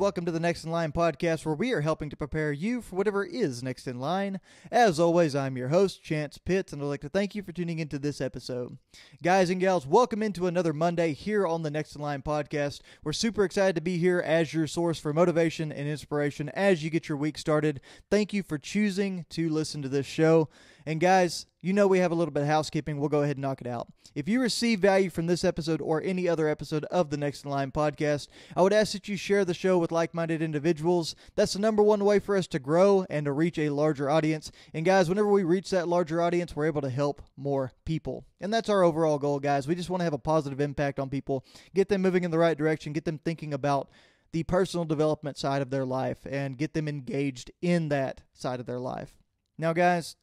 welcome to the Next in Line podcast, where we are helping to prepare you for whatever is next in line. As always, I'm your host, Chance Pitts, and I'd like to thank you for tuning into this episode. Guys and gals, welcome into another Monday here on the Next in Line podcast. We're super excited to be here as your source for motivation and inspiration as you get your week started. Thank you for choosing to listen to this show. And guys, you know we have a little bit of housekeeping. We'll go ahead and knock it out. If you receive value from this episode or any other episode of the Next in Line podcast, I would ask that you share the show with like-minded individuals. That's the number one way for us to grow and to reach a larger audience. And guys, whenever we reach that larger audience, we're able to help more people. And that's our overall goal, guys. We just want to have a positive impact on people, get them moving in the right direction, get them thinking about the personal development side of their life, and get them engaged in that side of their life. Now, guys,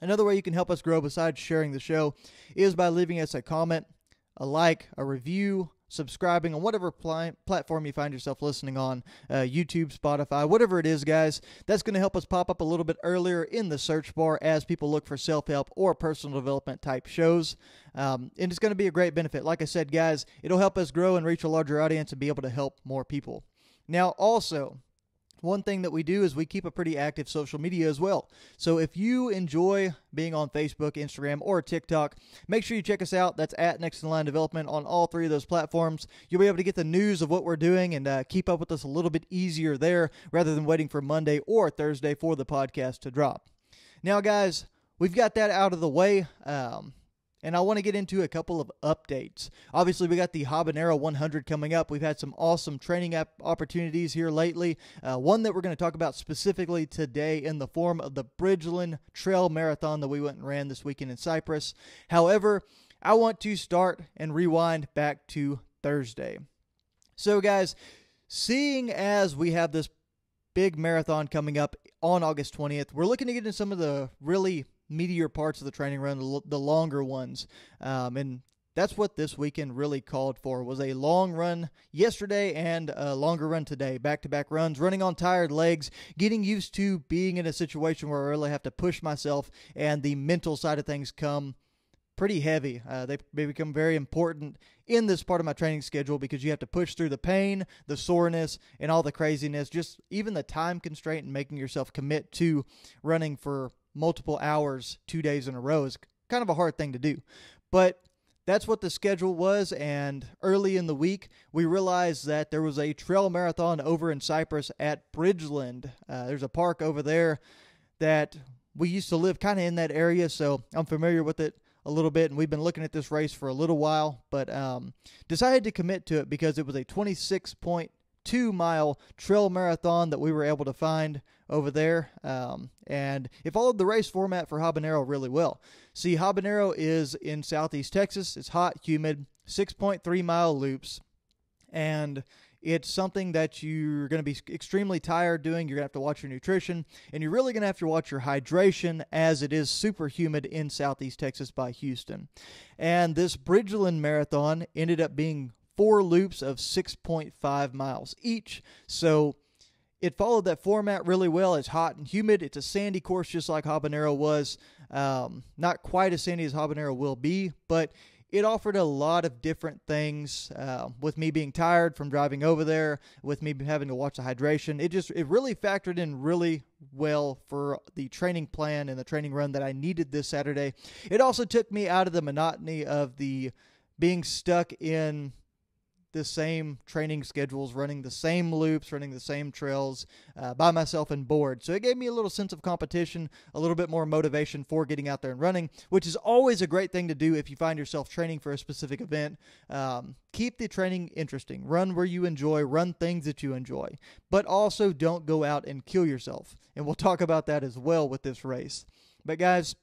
another way you can help us grow besides sharing the show is by leaving us a comment, a like, a review, subscribing on whatever platform you find yourself listening on, YouTube, Spotify, whatever it is, guys. That's going to help us pop up a little bit earlier in the search bar as people look for self-help or personal development type shows. And it's going to be a great benefit. Like I said, guys, it'll help us grow and reach a larger audience and be able to help more people. Now, also, one thing that we do is we keep a pretty active social media as well. So if you enjoy being on Facebook, Instagram, or TikTok, make sure you check us out. That's at Next in Line Development on all three of those platforms. You'll be able to get the news of what we're doing and keep up with us a little bit easier there rather than waiting for Monday or Thursday for the podcast to drop. Now, guys, we've got that out of the way. And I want to get into a couple of updates. Obviously, we got the Habanero 100 coming up. We've had some awesome training opportunities here lately. One that we're going to talk about specifically today in the form of the Bridgeland Trail Marathon that we went and ran this weekend in Cypress. However, I want to start and rewind back to Thursday. So, guys, seeing as we have this big marathon coming up on August 20th, we're looking to get into some of the really meatier parts of the training run, the longer ones. And that's what this weekend really called for, was a long run yesterday and a longer run today. Back-to-back runs, running on tired legs, getting used to being in a situation where I really have to push myself, and the mental side of things come pretty heavy. They become very important in this part of my training schedule because you have to push through the pain, the soreness, and all the craziness, just even the time constraint and making yourself commit to running for multiple hours 2 days in a row is kind of a hard thing to do. But that's what the schedule was, and early in the week, we realized that there was a trail marathon over in Cypress at Bridgeland. There's a park over there that we used to live kind of in that area, so I'm familiar with it a little bit, and we've been looking at this race for a little while, but decided to commit to it because it was a 26.2-mile trail marathon that we were able to find over there, and it followed the race format for Habanero really well. See, Habanero is in southeast Texas. It's hot, humid, 6.3-mile loops, and it's something that you're going to be extremely tired doing. You're going to have to watch your nutrition, and you're really going to have to watch your hydration as it is super humid in southeast Texas by Houston. And this Bridgeland Marathon ended up being 4 loops of 6.5 miles each. So it followed that format really well. It's hot and humid. It's a sandy course just like Habanero was. Not quite as sandy as Habanero will be, but it offered a lot of different things with me being tired from driving over there, with me having to watch the hydration. It really factored in really well for the training plan and the training run that I needed this Saturday. It also took me out of the monotony of the being stuck in the same training schedules, running the same loops, running the same trails by myself and bored. So it gave me a little sense of competition, a little bit more motivation for getting out there and running, which is always a great thing to do if you find yourself training for a specific event. Keep the training interesting. Run where you enjoy, run things that you enjoy, but also don't go out and kill yourself. And we'll talk about that as well with this race. But guys,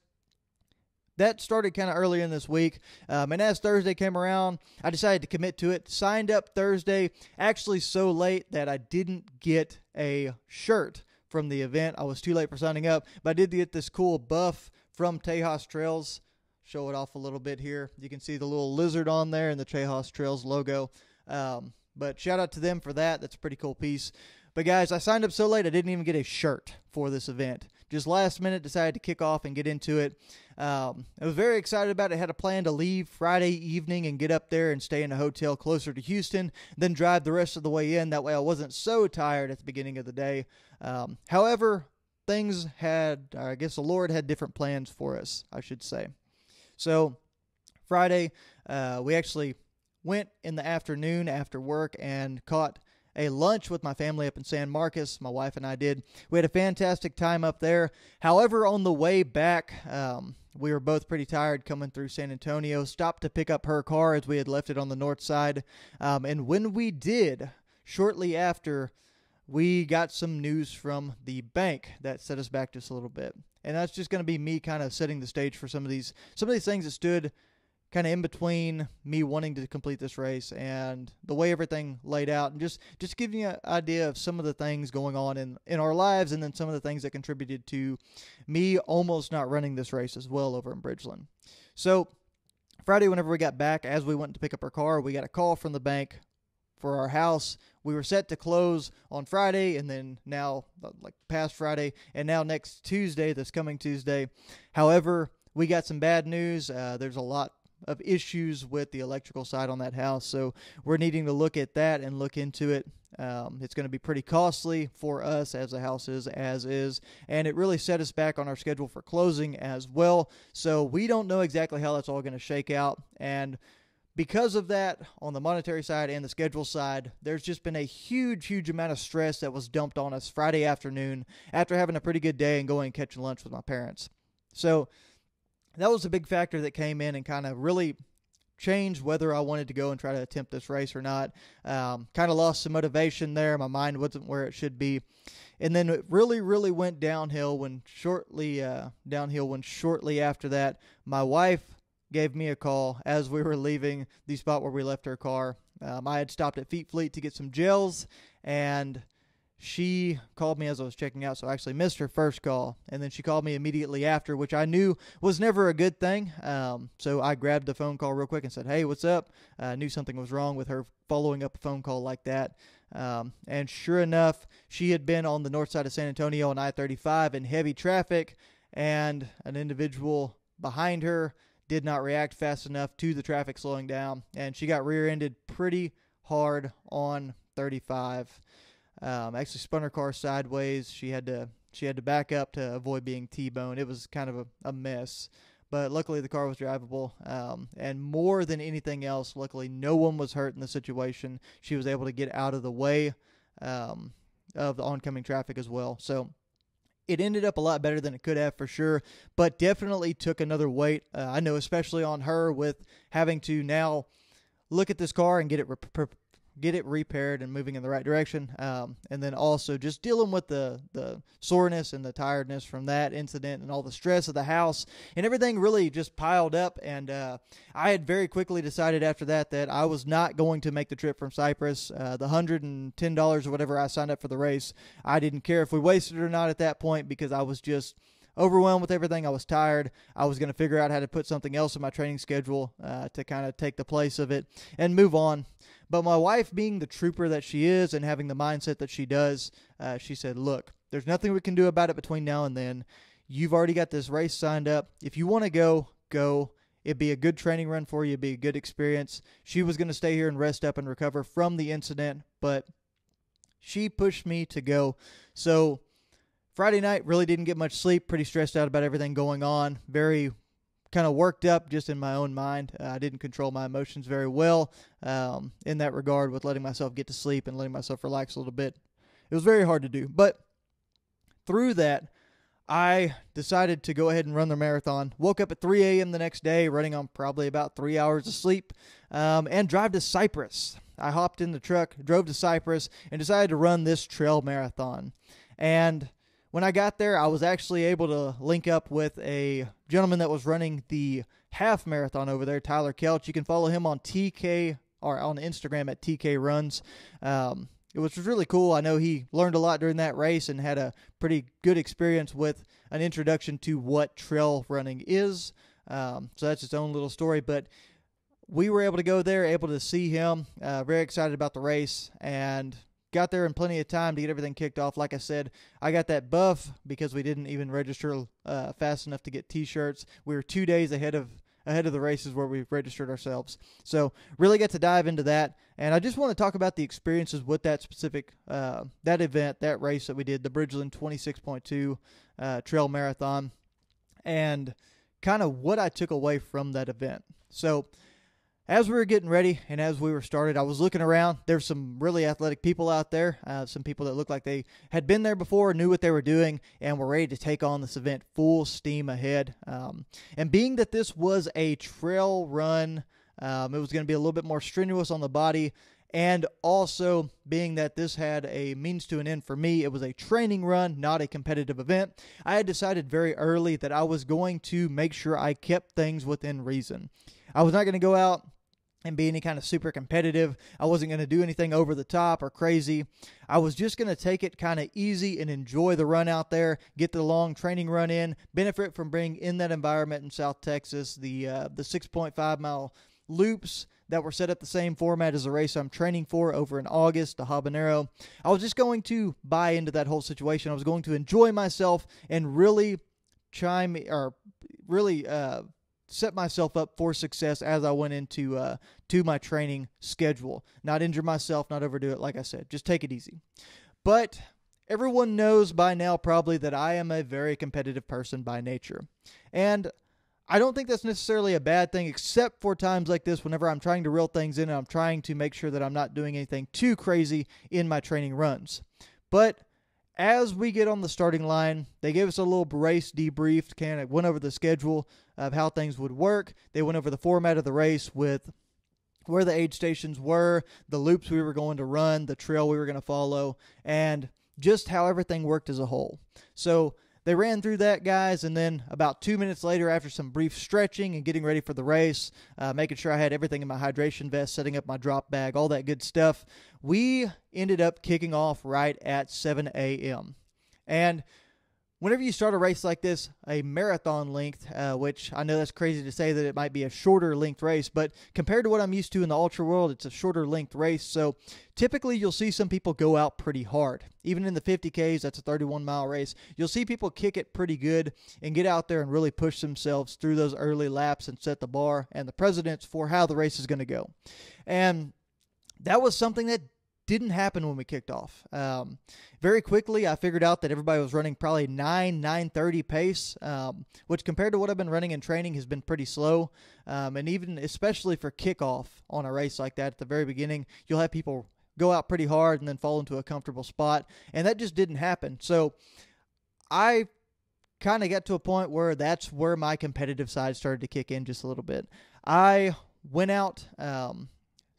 that started kind of earlier in this week, and as Thursday came around, I decided to commit to it. Signed up Thursday, actually so late that I didn't get a shirt from the event. I was too late for signing up, but I did get this cool buff from Tejas Trails. Show it off a little bit here. You can see the little lizard on there and the Tejas Trails logo. But shout out to them for that. That's a pretty cool piece. But guys, I signed up so late I didn't even get a shirt for this event. Just last minute decided to kick off and get into it. I was very excited about it. I had a plan to leave Friday evening and get up there and stay in a hotel closer to Houston, then drive the rest of the way in. That way I wasn't so tired at the beginning of the day. However, things had, I guess the Lord had different plans for us, I should say. So Friday, we actually went in the afternoon after work and caught a lunch with my family up in San Marcos. My wife and I did. We had a fantastic time up there. However, on the way back, we were both pretty tired coming through San Antonio. Stopped to pick up her car as we had left it on the north side. And when we did, shortly after, we got some news from the bank that set us back just a little bit. And that's just going to be me kind of setting the stage for some of these things that stood kind of in between me wanting to complete this race and the way everything laid out, and just giving you an idea of some of the things going on in our lives, and then some of the things that contributed to me almost not running this race as well over in Bridgeland. So Friday, whenever we got back, as we went to pick up our car, we got a call from the bank for our house. We were set to close on Friday, and then now, like past Friday, and now next Tuesday, this coming Tuesday. However, we got some bad news. There's a lot of issues with the electrical side on that house, so we're needing to look at that and look into it. It's going to be pretty costly for us as the house is as is, and it really set us back on our schedule for closing as well. So we don't know exactly how that's all going to shake out, and because of that, on the monetary side and the schedule side, there's just been a huge amount of stress that was dumped on us Friday afternoon after having a pretty good day and going and catching lunch with my parents. So that was a big factor that came in and kind of really changed whether I wanted to go and try to attempt this race or not. Kind of lost some motivation there. My mind wasn't where it should be. And then it really went downhill when shortly after that, my wife gave me a call as we were leaving the spot where we left her car. I had stopped at Feet Fleet to get some gels, and she called me as I was checking out, so I actually missed her first call. And then she called me immediately after, which I knew was never a good thing. So I grabbed the phone call real quick and said, "Hey, what's up?" I knew something was wrong with her following up a phone call like that. And sure enough, she had been on the north side of San Antonio on I-35 in heavy traffic, and an individual behind her did not react fast enough to the traffic slowing down, and she got rear-ended pretty hard on 35. Actually spun her car sideways. She had to back up to avoid being T-boned. It was kind of a mess, but luckily the car was drivable. And more than anything else, luckily no one was hurt in the situation. She was able to get out of the way of the oncoming traffic as well. So it ended up a lot better than it could have for sure, but definitely took another weight. I know, especially on her, with having to now look at this car and get it repaired and moving in the right direction. And then also just dealing with the soreness and the tiredness from that incident and all the stress of the house, and everything really just piled up. And I had very quickly decided after that I was not going to make the trip from Cypress. The $110 or whatever I signed up for the race, I didn't care if we wasted it or not at that point, because I was just overwhelmed with everything. I was tired. I was going to figure out how to put something else in my training schedule to kind of take the place of it and move on. But my wife, being the trooper that she is and having the mindset that she does, she said, "Look, there's nothing we can do about it between now and then. You've already got this race signed up. If you want to go. It'd be a good training run for you. It'd be a good experience." She was going to stay here and rest up and recover from the incident, but she pushed me to go. So Friday night, really didn't get much sleep, pretty stressed out about everything going on, very kind of worked up just in my own mind. I didn't control my emotions very well in that regard, with letting myself get to sleep and letting myself relax a little bit. It was very hard to do. But through that, I decided to go ahead and run the marathon. Woke up at 3 a.m. the next day, running on probably about 3 hours of sleep, and drive to Cypress. I hopped in the truck, drove to Cypress, and decided to run this trail marathon. And when I got there, I was actually able to link up with a gentleman that was running the half marathon over there, Tyler Kelch. You can follow him on TK, or on Instagram at TK Runs. It was really cool. I know he learned a lot during that race and had a pretty good experience with an introduction to what trail running is. So that's its own little story. But we were able to go there, able to see him, very excited about the race, and got there in plenty of time to get everything kicked off. Like I said, I got that buff because we didn't even register fast enough to get T-shirts. We were 2 days ahead of the races where we registered ourselves. So really get to dive into that. And I just want to talk about the experiences with that specific, that event, that race that we did, the Bridgeland 26.2 Trail Marathon, and kind of what I took away from that event. So as we were getting ready and as we were started, I was looking around. There's some really athletic people out there, some people that looked like they had been there before, knew what they were doing, and were ready to take on this event full steam ahead. And being that this was a trail run, it was going to be a little bit more strenuous on the body, and also being that this had a means to an end for me, it was a training run, not a competitive event. I had decided very early that I was going to make sure I kept things within reason. I was not going to go out and be any kind of super competitive. I wasn't going to do anything over the top or crazy. I was just going to take it kind of easy and enjoy the run out there, get the long training run in, benefit from being in that environment in South Texas, the 6.5 mile loops that were set up the same format as the race I'm training for over in August, the Habanero. I was just going to buy into that whole situation. I was going to enjoy myself and really set myself up for success as I went into to my training schedule. Not injure myself, not overdo it, like I said. Just take it easy. But everyone knows by now probably that I am a very competitive person by nature. And I don't think that's necessarily a bad thing, except for times like this whenever I'm trying to reel things in and I'm trying to make sure that I'm not doing anything too crazy in my training runs. But as we get on the starting line, they gave us a little race debrief, kind of went over the schedule of how things would work. They went over the format of the race with where the aid stations were, the loops we were going to run, the trail we were going to follow, and just how everything worked as a whole. So they ran through that, guys, and then about 2 minutes later, after some brief stretching and getting ready for the race, making sure I had everything in my hydration vest, setting up my drop bag, all that good stuff, we ended up kicking off right at 7 a.m. And whenever you start a race like this, a marathon length, which I know that's crazy to say that it might be a shorter length race, but compared to what I'm used to in the ultra world, it's a shorter length race. So typically you'll see some people go out pretty hard. Even in the 50Ks, that's a 31-mile race, you'll see people kick it pretty good and get out there and really push themselves through those early laps and set the bar and the precedence for how the race is going to go. And that was something that didn't happen when we kicked off. Very quickly, I figured out that everybody was running probably 9:30 pace, which compared to what I've been running in training has been pretty slow. And even especially for kickoff on a race like that at the very beginning, you'll have people go out pretty hard and then fall into a comfortable spot. And that just didn't happen. So I kind of got to a point where that's where my competitive side started to kick in just a little bit. I went out,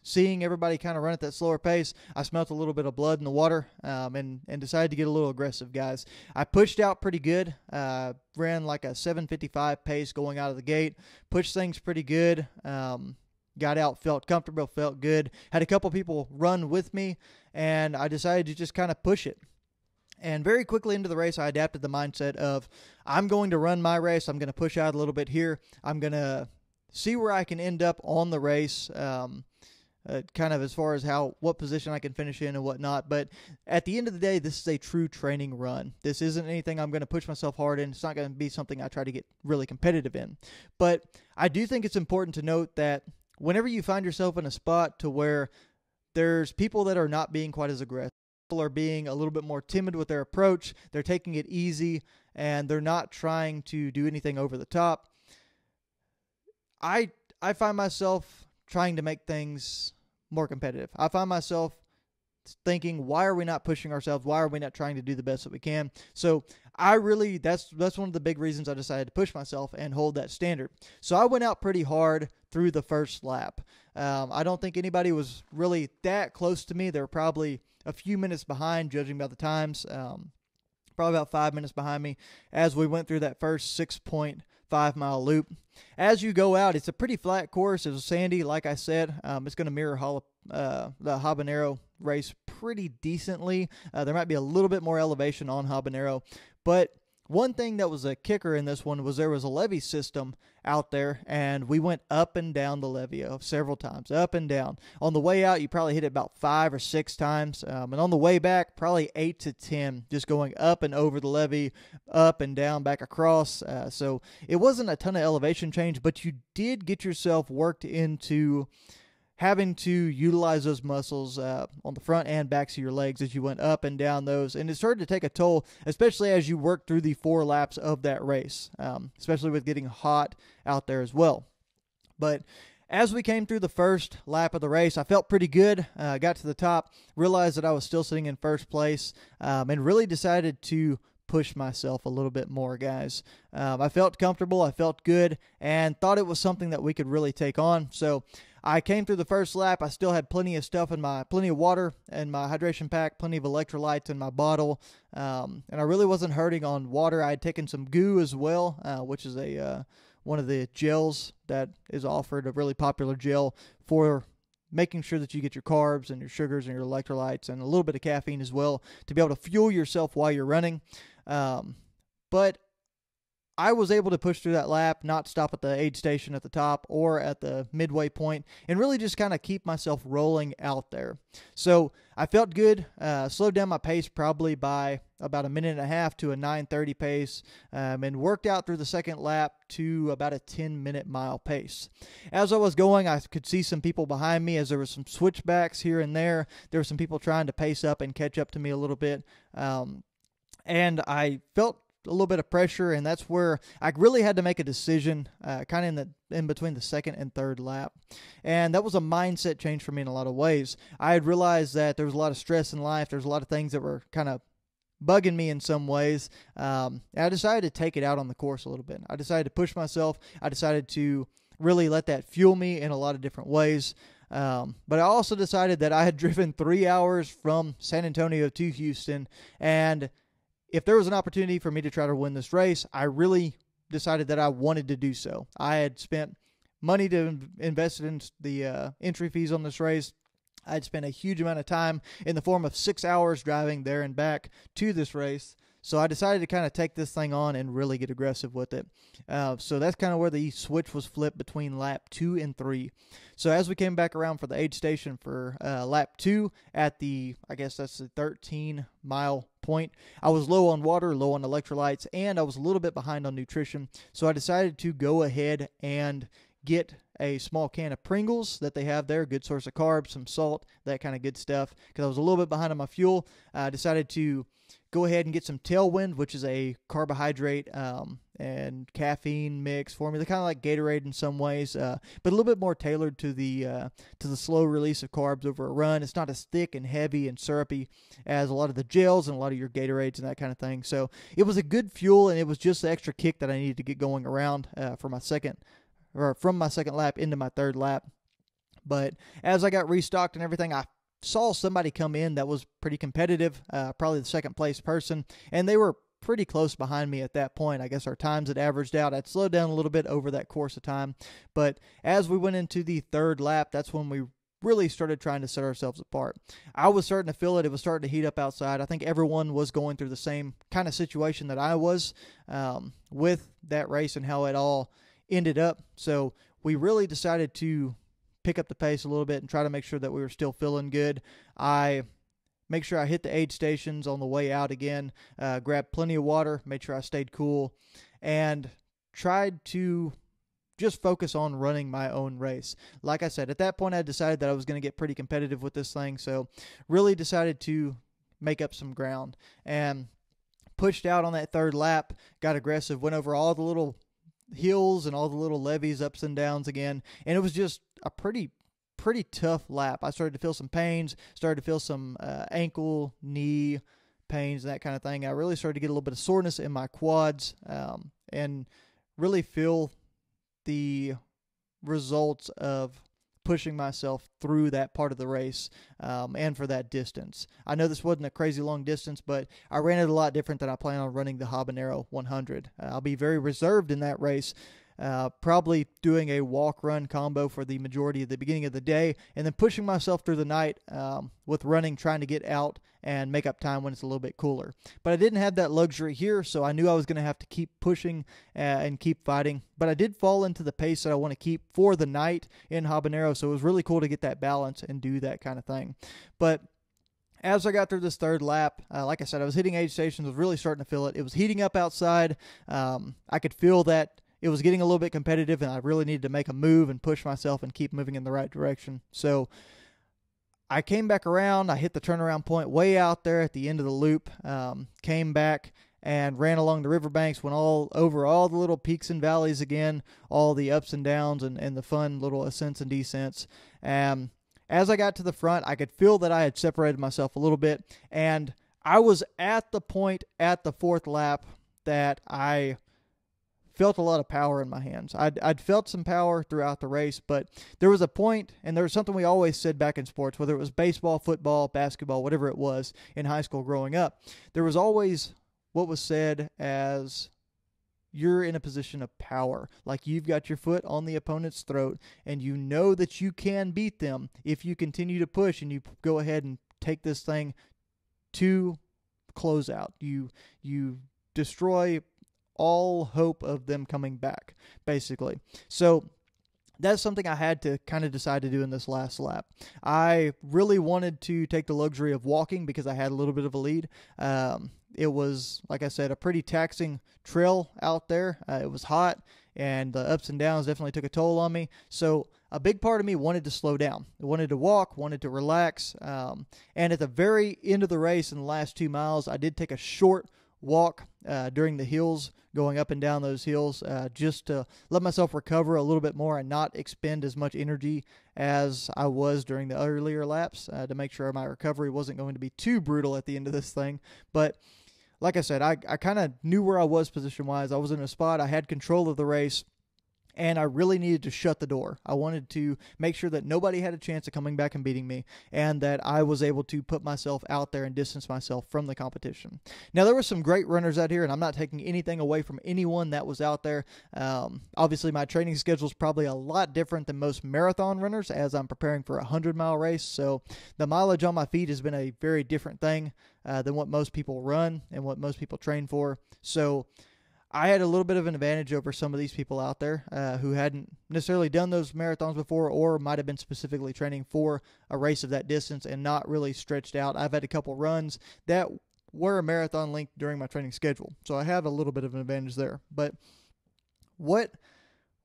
seeing everybody kind of run at that slower pace, I smelt a little bit of blood in the water and decided to get a little aggressive, guys. I pushed out pretty good, ran like a 7:55 pace going out of the gate, pushed things pretty good, got out, felt comfortable, felt good, had a couple people run with me, and I decided to just kind of push it. And very quickly into the race, I adapted the mindset of, I'm going to run my race, I'm going to push out a little bit here, I'm going to see where I can end up on the race, kind of as far as what position I can finish in and whatnot. But at the end of the day, this is a true training run. This isn't anything I'm going to push myself hard in. It's not going to be something I try to get really competitive in. But I do think it's important to note that whenever you find yourself in a spot to where there's people that are not being quite as aggressive, people are being a little bit more timid with their approach, they're taking it easy, and they're not trying to do anything over the top, I find myself trying to make things more competitive. I find myself thinking, why are we not pushing ourselves? Why are we not trying to do the best that we can? So that's one of the big reasons I decided to push myself and hold that standard. So I went out pretty hard through the first lap. I don't think anybody was really that close to me. They were probably a few minutes behind, judging by the times. Probably about 5 minutes behind me as we went through that first 6.5 mile loop. As you go out, it's a pretty flat course. It was sandy, like I said. It's going to mirror the Habanero race pretty decently. There might be a little bit more elevation on Habanero, but one thing that was a kicker in this one was there was a levee system out there, and we went up and down the levee several times, up and down. On the way out, you probably hit it about 5 or 6 times, and on the way back, probably 8 to 10, just going up and over the levee, up and down, back across. So it wasn't a ton of elevation change, but you did get yourself worked into having to utilize those muscles on the front and backs of your legs as you went up and down those. And it started to take a toll, especially as you worked through the 4 laps of that race, especially with getting hot out there as well. But as we came through the first lap of the race, I felt pretty good. Got to the top, realized that I was still sitting in first place, and really decided to push myself a little bit more, guys. I felt comfortable, I felt good, and thought it was something that we could really take on. So I came through the first lap. I still had plenty of stuff plenty of water in my hydration pack, plenty of electrolytes in my bottle, and I really wasn't hurting on water. I had taken some goo as well, which is one of the gels that is offered, a really popular gel for making sure that you get your carbs and your sugars and your electrolytes and a little bit of caffeine as well to be able to fuel yourself while you're running. But I was able to push through that lap, not stop at the aid station at the top or at the midway point, and really just kind of keep myself rolling out there. So I felt good, slowed down my pace probably by about 1.5 minutes to a 9:30 pace, and worked out through the second lap to about a 10-minute mile pace. As I was going, I could see some people behind me as there were some switchbacks here and there. There were some people trying to pace up and catch up to me a little bit, and I felt a little bit of pressure, and that's where I really had to make a decision kind of in between the second and third lap. And that was a mindset change for me in a lot of ways. I had realized that there was a lot of stress in life. There's a lot of things that were kind of bugging me in some ways. And I decided to take it out on the course a little bit. I decided to push myself. I decided to really let that fuel me in a lot of different ways. But I also decided that I had driven 3 hours from San Antonio to Houston, and if there was an opportunity for me to try to win this race, I really decided that I wanted to do so. I had spent money to invest in the entry fees on this race. I had spent a huge amount of time in the form of 6 hours driving there and back to this race. So I decided to kind of take this thing on and really get aggressive with it. So that's kind of where the switch was flipped between lap 2 and 3. So as we came back around for the aid station for lap 2 at I guess that's the 13-mile point, I was low on water, low on electrolytes, and I was a little bit behind on nutrition. So I decided to go ahead and get a small can of Pringles that they have there, good source of carbs, some salt, that kind of good stuff. Because I was a little bit behind on my fuel, I decided to go ahead and get some Tailwind, which is a carbohydrate and caffeine mix formula, kind of like Gatorade in some ways, but a little bit more tailored to the slow release of carbs over a run. It's not as thick and heavy and syrupy as a lot of the gels and a lot of your Gatorades and that kind of thing. So it was a good fuel, and it was just the extra kick that I needed to get going around from my second lap into my third lap. But as I got restocked and everything, I saw somebody come in that was pretty competitive, probably the second place person, and they were pretty close behind me at that point. I guess our times had averaged out. I'd slowed down a little bit over that course of time, but as we went into the third lap, that's when we really started trying to set ourselves apart. I was starting to feel it. It was starting to heat up outside. I think everyone was going through the same kind of situation that I was with that race and how it all ended up. So we really decided to pick up the pace a little bit and try to make sure that we were still feeling good. I make sure I hit the aid stations on the way out again, grabbed plenty of water, made sure I stayed cool, and tried to just focus on running my own race. Like I said, at that point I decided that I was going to get pretty competitive with this thing, so really decided to make up some ground and pushed out on that third lap, got aggressive, went over all the little hills and all the little levees, ups and downs again, and it was just a pretty tough lap. I started to feel some pains, started to feel some ankle, knee pains, and that kind of thing. I really started to get a little bit of soreness in my quads, and really feel the results of pushing myself through that part of the race and for that distance. I know this wasn't a crazy long distance, but I ran it a lot different than I plan on running the Habanero 100. I'll be very reserved in that race, probably doing a walk-run combo for the majority of the beginning of the day, and then pushing myself through the night with running, trying to get out and make up time when it's a little bit cooler. But I didn't have that luxury here, so I knew I was going to have to keep pushing and keep fighting. But I did fall into the pace that I want to keep for the night in Habanero, so it was really cool to get that balance and do that kind of thing. But as I got through this third lap, like I said, I was hitting aid stations, was really starting to feel it. It was heating up outside. I could feel that it was getting a little bit competitive, and I really needed to make a move and push myself and keep moving in the right direction. So I came back around. I hit the turnaround point way out there at the end of the loop, came back and ran along the riverbanks, went over all the little peaks and valleys again, all the ups and downs and the fun little ascents and descents. As I got to the front, I could feel that I had separated myself a little bit, and I was at the point at the fourth lap that I felt a lot of power in my hands. I'd felt some power throughout the race, but there was a point, and there was something we always said back in sports, whether it was baseball, football, basketball, whatever it was in high school growing up, there was always what was said as you're in a position of power. Like you've got your foot on the opponent's throat and you know that you can beat them if you continue to push and you go ahead and take this thing to close out. You destroy all hope of them coming back, basically. So that's something I had to kind of decide to do in this last lap. I really wanted to take the luxury of walking because I had a little bit of a lead. It was, like I said, a pretty taxing trail out there. It was hot, and the ups and downs definitely took a toll on me. So a big part of me wanted to slow down. I wanted to walk, wanted to relax. And at the very end of the race, in the last 2 miles, I did take a short walk during the hills, going up and down those hills, just to let myself recover a little bit more and not expend as much energy as I was during the earlier laps, to make sure my recovery wasn't going to be too brutal at the end of this thing. But like I said, I kind of knew where I was position-wise. I was in a spot. I had control of the race, and I really needed to shut the door. I wanted to make sure that nobody had a chance of coming back and beating me, and that I was able to put myself out there and distance myself from the competition. Now, there were some great runners out here, and I'm not taking anything away from anyone that was out there. Obviously, my training schedule is probably a lot different than most marathon runners as I'm preparing for a 100-mile race, so the mileage on my feet has been a very different thing than what most people run and what most people train for. So I had a little bit of an advantage over some of these people out there who hadn't necessarily done those marathons before, or might have been specifically training for a race of that distance and not really stretched out. I've had a couple runs that were a marathon length during my training schedule, so I have a little bit of an advantage there. But what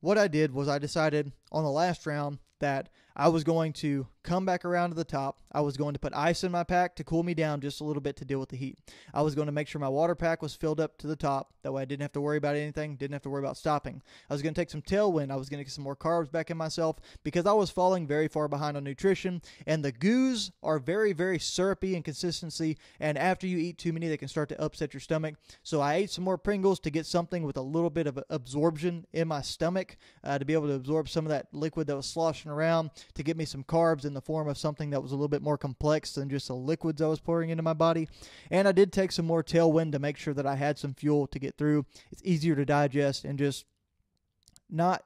I did was I decided on the last round that I was going to come back around to the top. I was going to put ice in my pack to cool me down just a little bit to deal with the heat. I was going to make sure my water pack was filled up to the top. That way I didn't have to worry about anything, didn't have to worry about stopping. I was going to take some tailwind. I was going to get some more carbs back in myself because I was falling very far behind on nutrition. And the goos are very, very syrupy in consistency. And after you eat too many, they can start to upset your stomach. So I ate some more Pringles to get something with a little bit of absorption in my stomach to be able to absorb some of that liquid that was sloshing around, to get me some carbs in the form of something that was a little bit more complex than just the liquids I was pouring into my body. And I did take some more tailwind to make sure that I had some fuel to get through. It's easier to digest and just not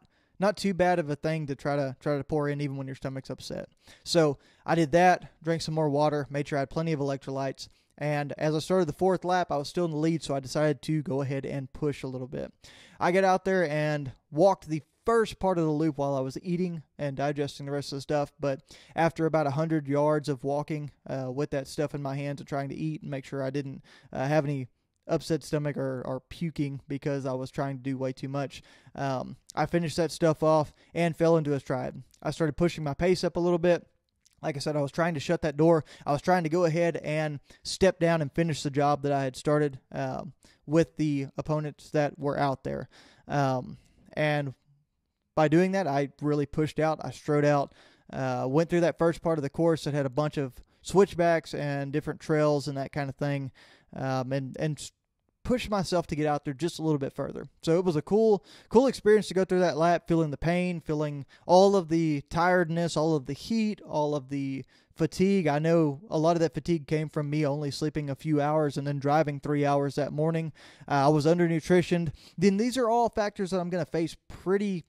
too bad of a thing to try to pour in even when your stomach's upset. So I did that, drank some more water, made sure I had plenty of electrolytes. And as I started the fourth lap, I was still in the lead, so I decided to go ahead and push a little bit. I got out there and walked the first part of the loop while I was eating and digesting the rest of the stuff, but after about 100 yards of walking with that stuff in my hands and trying to eat and make sure I didn't have any upset stomach or puking because I was trying to do way too much, I finished that stuff off and fell into a stride. I started pushing my pace up a little bit. Like I said, I was trying to shut that door. I was trying to go ahead and step down and finish the job that I had started with the opponents that were out there. And by doing that, I really pushed out. I strode out, went through that first part of the course that had a bunch of switchbacks and different trails and that kind of thing, and pushed myself to get out there just a little bit further. So it was a cool experience to go through that lap, feeling the pain, feeling all of the tiredness, all of the heat, all of the fatigue. I know a lot of that fatigue came from me only sleeping a few hours and then driving 3 hours that morning. I was undernutritioned. Then these are all factors that I'm going to face pretty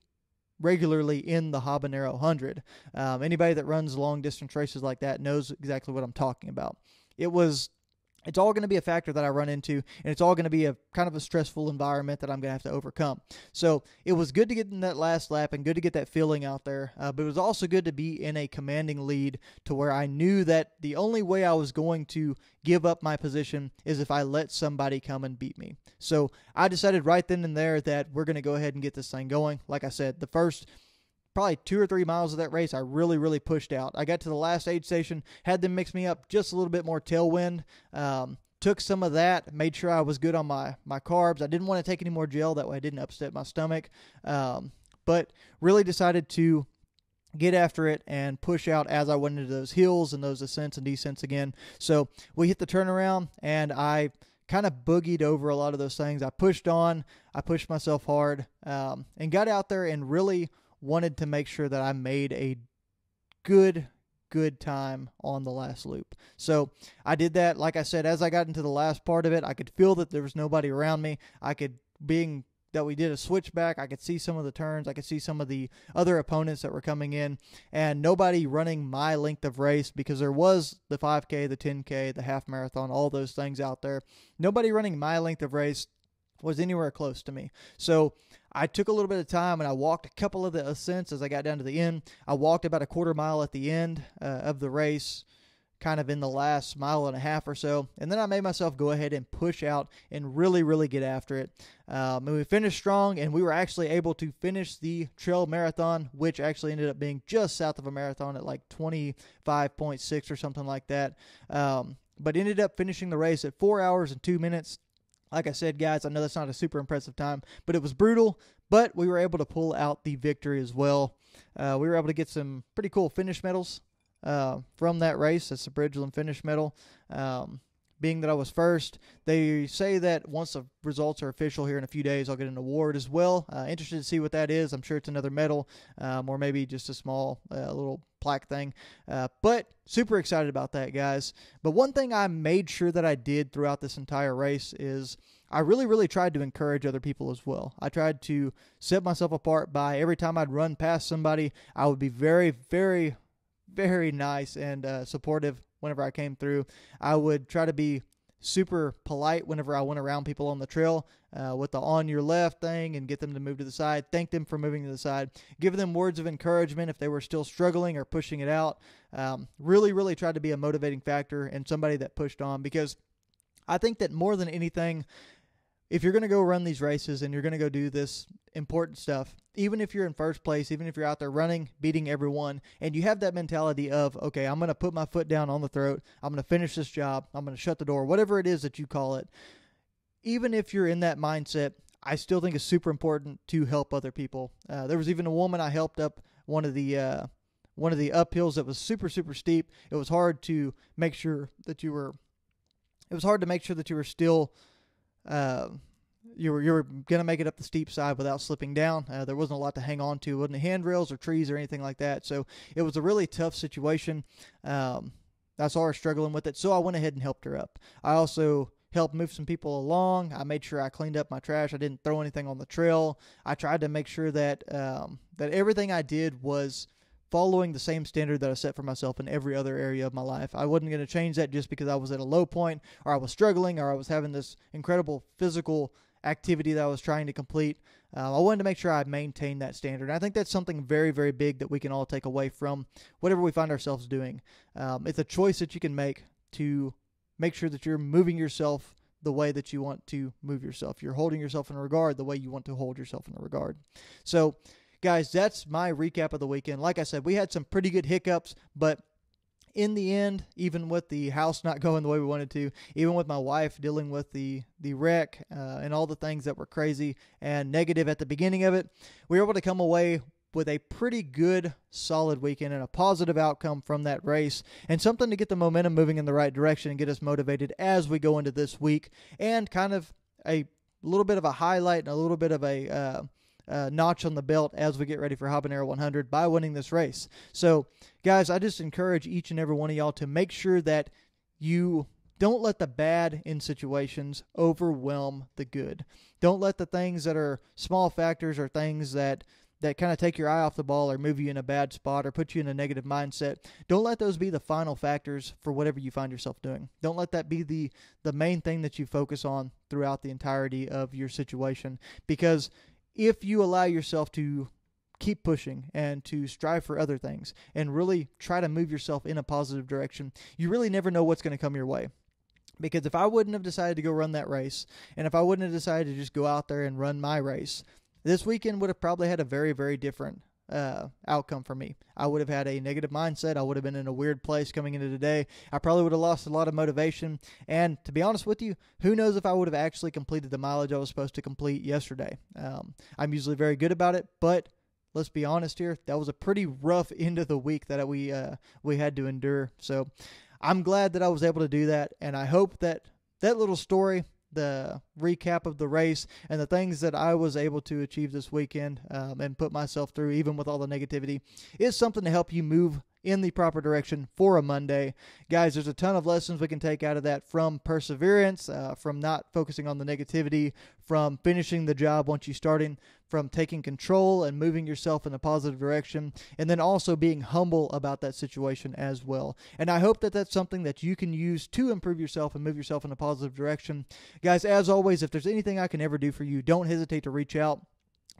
regularly in the Habanero 100. Anybody that runs long distance races like that knows exactly what I'm talking about. it's all going to be a factor that I run into, and it's all going to be a kind of a stressful environment that I'm going to have to overcome. So it was good to get in that last lap and good to get that feeling out there, but it was also good to be in a commanding lead to where I knew that the only way I was going to give up my position is if I let somebody come and beat me. So I decided right then and there that we're going to go ahead and get this thing going. Like I said, the first probably 2 or 3 miles of that race, I really pushed out. I got to the last aid station, had them mix me up just a little bit more tailwind, took some of that, made sure I was good on my carbs. I didn't want to take any more gel, that way I didn't upset my stomach, but really decided to get after it and push out as I went into those hills and those ascents and descents again. So we hit the turnaround, and I kind of boogied over a lot of those things. I pushed on, I pushed myself hard, and got out there and really wanted to make sure that I made a good time on the last loop. So I did that. Like I said, as I got into the last part of it, I could feel that there was nobody around me. Being that we did a switchback, I could see some of the turns. I could see some of the other opponents that were coming in, and nobody running my length of race, because there was the 5K, the 10K, the half marathon, all those things out there. Nobody running my length of race was anywhere close to me. So I took a little bit of time and I walked a couple of the ascents as I got down to the end. I walked about a quarter mile at the end of the race, kind of in the last mile and a half or so. And then I made myself go ahead and push out and really get after it. And we finished strong, and we were actually able to finish the trail marathon, which actually ended up being just south of a marathon at like 25.6 or something like that. But ended up finishing the race at 4 hours and 2 minutes. Like I said, guys, I know that's not a super impressive time, but it was brutal, but we were able to pull out the victory as well. We were able to get some pretty cool finish medals from that race. That's the Bridgeland finish medal. Being that I was first, they say that once the results are official here in a few days, I'll get an award as well. Interested to see what that is. I'm sure it's another medal, or maybe just a small little plaque thing. But super excited about that, guys. But one thing I made sure that I did throughout this entire race is I really tried to encourage other people as well. I tried to set myself apart by every time I'd run past somebody, I would be very nice and supportive whenever I came through. I would try to be super polite whenever I went around people on the trail with the on your left thing and get them to move to the side, thank them for moving to the side, give them words of encouragement if they were still struggling or pushing it out. Really tried to be a motivating factor and somebody that pushed on, because I think that more than anything, if you're going to go run these races and you're going to go do this important stuff, even if you're in first place, even if you're out there running, beating everyone, and you have that mentality of, okay, I'm going to put my foot down on the throat, I'm going to finish this job, I'm going to shut the door, whatever it is that you call it, even if you're in that mindset, I still think it's super important to help other people. There was even a woman I helped up one of the uphills that was super steep. It was hard to make sure that you were still you were going to make it up the steep side without slipping down. There wasn't a lot to hang on to. It wasn't handrails or trees or anything like that. So it was a really tough situation. I saw her struggling with it, so I went ahead and helped her up. I also helped move some people along. I made sure I cleaned up my trash. I didn't throw anything on the trail. I tried to make sure that that everything I did was following the same standard that I set for myself in every other area of my life. I wasn't going to change that just because I was at a low point, or I was struggling, or I was having this incredible physical activity that I was trying to complete. I wanted to make sure I maintained that standard. And I think that's something very big that we can all take away from whatever we find ourselves doing. It's a choice that you can make to make sure that you're moving yourself the way that you want to move yourself. You're holding yourself in regard the way you want to hold yourself in regard. So, guys, that's my recap of the weekend. Like I said, we had some pretty good hiccups, but in the end, even with the house not going the way we wanted to, even with my wife dealing with the wreck and all the things that were crazy and negative at the beginning of it, we were able to come away with a pretty good, solid weekend and a positive outcome from that race, and something to get the momentum moving in the right direction and get us motivated as we go into this week, and kind of a little bit of a highlight and a little bit of a notch on the belt as we get ready for Habanero 100 by winning this race. So, guys, I just encourage each and every one of y'all to make sure that you don't let the bad in situations overwhelm the good. Don't let the things that are small factors or things that that kind of take your eye off the ball or move you in a bad spot or put you in a negative mindset, don't let those be the final factors for whatever you find yourself doing. Don't let that be the main thing that you focus on throughout the entirety of your situation, because if you allow yourself to keep pushing and to strive for other things and really try to move yourself in a positive direction, you really never know what's going to come your way. Because if I wouldn't have decided to go run that race, and if I wouldn't have decided to just go out there and run my race, this weekend would have probably had a very, very different outcome for me. I would have had a negative mindset. I would have been in a weird place coming into today. I probably would have lost a lot of motivation. And to be honest with you, who knows if I would have actually completed the mileage I was supposed to complete yesterday. I'm usually very good about it, but let's be honest here, that was a pretty rough end of the week that we had to endure. So I'm glad that I was able to do that, and I hope that that little story, the recap of the race, and the things that I was able to achieve this weekend and put myself through, even with all the negativity, is something to help you move in the proper direction for a Monday. Guys, there's a ton of lessons we can take out of that, from perseverance, from not focusing on the negativity, from finishing the job once you starting, from taking control and moving yourself in a positive direction, and then also being humble about that situation as well. And I hope that that's something that you can use to improve yourself and move yourself in a positive direction. Guys, as always, if there's anything I can ever do for you, don't hesitate to reach out.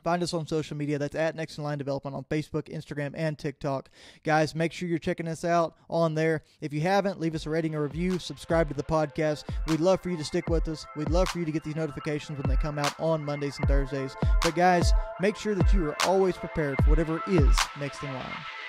Find us on social media. That's at Next in Line Development on Facebook, Instagram, and TikTok. Guys, make sure you're checking us out on there. If you haven't, leave us a rating or review. Subscribe to the podcast. We'd love for you to stick with us. We'd love for you to get these notifications when they come out on Mondays and Thursdays. But guys, make sure that you are always prepared for whatever is next in line.